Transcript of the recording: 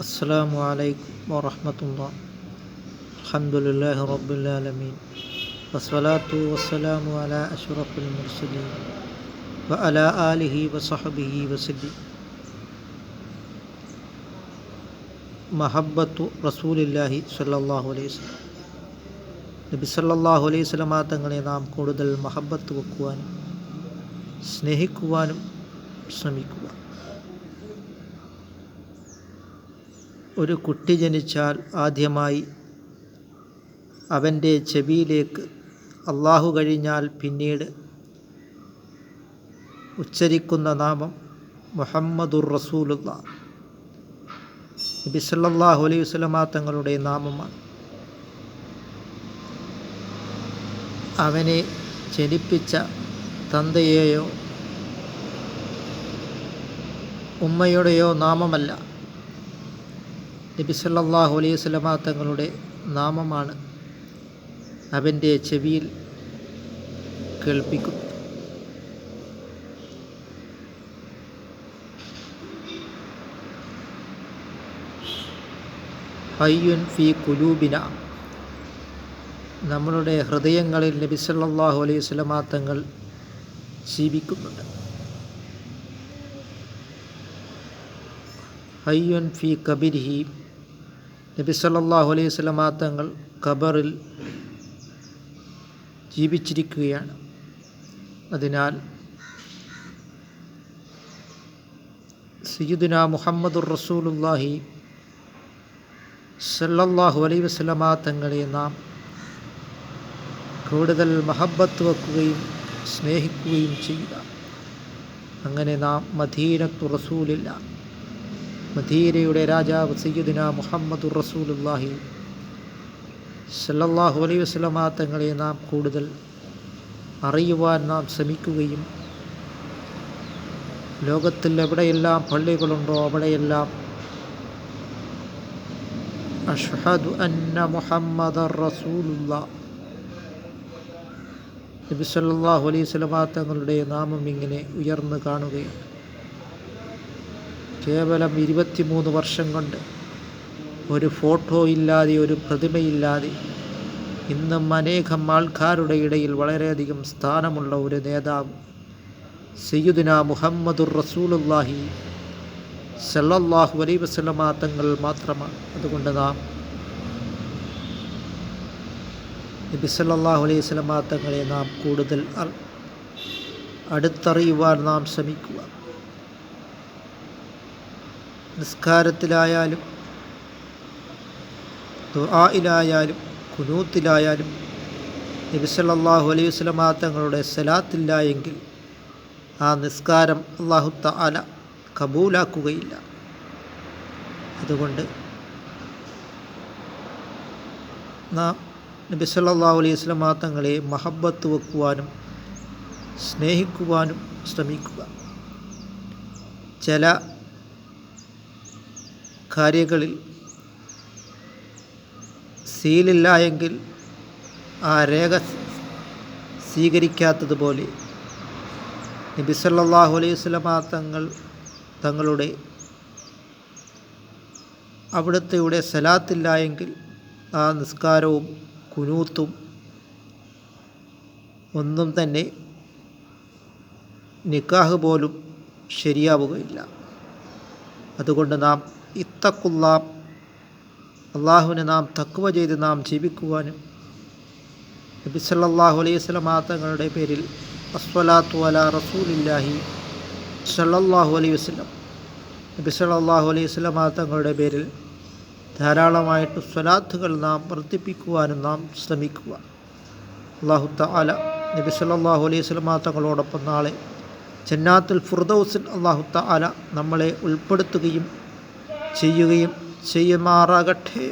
അസ്സലാമു അലൈക്കും വറഹ്മത്തുള്ളാഹി. അൽഹംദുലില്ലാഹി റബ്ബിൽ ആലമീൻ. വസ്സലാത്തു വസ്സലാമു അലാ അഷ്റഫിൽ മുർസലീൻ വഅലാ ആലിഹി വസഹ്ബിഹി വസല്ലം. മഹബ്ബത്തു റസൂലില്ലാഹി സ്വല്ലല്ലാഹു അലൈഹി വസല്ലം. നബി സല്ലല്ലാഹു അലൈഹി വസല്ലം തങ്ങളെ നാം കൂടുതൽ മഹബ്ബത്ത് വെക്കുവാനും സ്നേഹിക്കുവാനും ശ്രമിക്കുക. ഒരു കുട്ടി ജനിച്ചാൽ ആദ്യമായി അവൻ്റെ ചെവിയിലേക്ക് അള്ളാഹു കഴിഞ്ഞാൽ പിന്നീട് ഉച്ചരിക്കുന്ന നാമം മുഹമ്മദുർ റസൂലുള്ളാഹ്, നബി സല്ലല്ലാഹു അലൈഹി വസല്ലം തങ്ങളുടെ നാമമാണ്. അവനെ ജനിപ്പിച്ച തന്തയെയോ ഉമ്മയുടെയോ നാമമല്ല, നബി സല്ലല്ലാഹു അലൈഹി വസല്ലം തങ്ങളുടെ നാമമാണ് അവൻ്റെ ചെവിയിൽ കേൾപ്പിക്കുന്നത്. ഹയ്യുൻ ഫീ ഖുലൂബിന, നമ്മളുടെ ഹൃദയങ്ങളിൽ നബി സല്ലല്ലാഹു അലൈഹി വസല്ലം തങ്ങൾ ജീവിക്കുന്നുണ്ട്. ഹയ്യുൻ ഫീ ഖബരിഹി, നബി സല്ലല്ലാഹു അലൈഹി വസല്ലം തങ്ങൾ ഖബറിൽ ജീവിച്ചിരിക്കുകയാണ്. അതിനാൽ സയ്യിദുനാ മുഹമ്മദുർ റസൂലുള്ളാഹി സല്ലല്ലാഹു അലൈഹി വസല്ലം തങ്ങളെ നാം കൂടുതൽ മഹബ്ബത്ത് വെക്കുകയും സ്നേഹിക്കുകയും ചെയ്യുക. അങ്ങനെ നാം മദീനത്തു റസൂലില്ല, മദീനയുടെ രാജാവ് സയ്യിദുനാ മുഹമ്മദുർ റസൂലുള്ളാഹി സല്ലല്ലാഹു അലൈഹി വസല്ലം തങ്ങളെ നാം കൂടുതൽ അറിയുവാൻ നാം ശ്രമിക്കുകയും ലോകത്തിൽ എവിടെയെല്ലാം പള്ളികളുണ്ടോ അവിടെയെല്ലാം അഷ്ഹദു അന്ന മുഹമ്മദർ റസൂലുള്ളാഹ്, നബി സല്ലല്ലാഹു അലൈഹി വസല്ലം തങ്ങളുടെ നാമം ഇങ്ങനെ ഉയർന്നു കാണുകയാണ്. കേവലം 23 വർഷം കൊണ്ട് ഒരു ഫോട്ടോ ഇല്ലാതെ, ഒരു പ്രതിമയില്ലാതെ ഇന്നും അനേകം ആൾക്കാരുടെ ഇടയിൽ വളരെയധികം സ്ഥാനമുള്ള ഒരു നേതാവ് സയ്യിദുനാ മുഹമ്മദുർ റസൂലുള്ളാഹി സല്ലല്ലാഹു അലൈഹി വസല്ലം തങ്ങൾ മാത്രമാണ്. അതുകൊണ്ട് നാം നബി സല്ലല്ലാഹു അലൈഹി വസല്ലം തങ്ങളെ നാം കൂടുതൽ അടുത്തറിയുവാൻ നാം ശ്രമിക്കുക. നിസ്കാരത്തിലായാലും ദുആയിലായാലും ഖുനൂത്തിലായാലും നബി സല്ലല്ലാഹു അലൈഹി വസല്ലം തങ്ങളുടെ സലാത്തില്ല എങ്കിൽ ആ നിസ്കാരം അല്ലാഹു തആല കബൂലാക്കുകയില്ല. അതുകൊണ്ട് നാം നബി സല്ലല്ലാഹു അലൈഹി വസല്ലം തങ്ങളെ മഹബ്ബത്ത് വെക്കുവാനും സ്നേഹിക്കുവാനും ശ്രമിക്കുക. ചില കാര്യങ്ങളിൽ സീലില്ല എങ്കിൽ ആ രേഖ സ്വീകരിക്കാത്തതുപോലെ നബി സല്ലല്ലാഹു അലൈഹി വസല്ലം തങ്ങളുടെ അവിടുത്തെ സലാത്തില്ല എങ്കിൽ ആ നിസ്കാരവും ഖുനൂത്തും ഒന്നും തന്നെ നിക്കാഹ് പോലും ശരിയാവുകയില്ല. അതുകൊണ്ട് നാം ഇത്തഖുല്ലാഹ്, അള്ളാഹുവിനെ നാം തഖ്വ ചെയ്ത് നാം ജീവിക്കുവാനും നബി സല്ലല്ലാഹു അലൈഹി വസല്ലം തങ്ങളുടെ പേരിൽ അസ്സലാത്തു അലാ റസൂലില്ലാഹി സല്ലല്ലാഹു അലൈഹി വസല്ലം, നബി സല്ലല്ലാഹു അലൈഹി വസല്ലം തങ്ങളുടെ പേരിൽ ധാരാളമായിട്ട് സ്വലാത്തുകൾ നാം വർദ്ധിപ്പിക്കുവാനും നാം ശ്രമിക്കുക. അല്ലാഹു തആല നബി സല്ലല്ലാഹു അലൈഹി വസല്ലം തങ്ങളോടൊപ്പം നാളെ ജന്നാത്തുൽ ഫിർദൗസിൽ അല്ലാഹു തആല നമ്മളെ ഉൾപ്പെടുത്തുകയും ചെയ്യുമാറാകട്ടെ.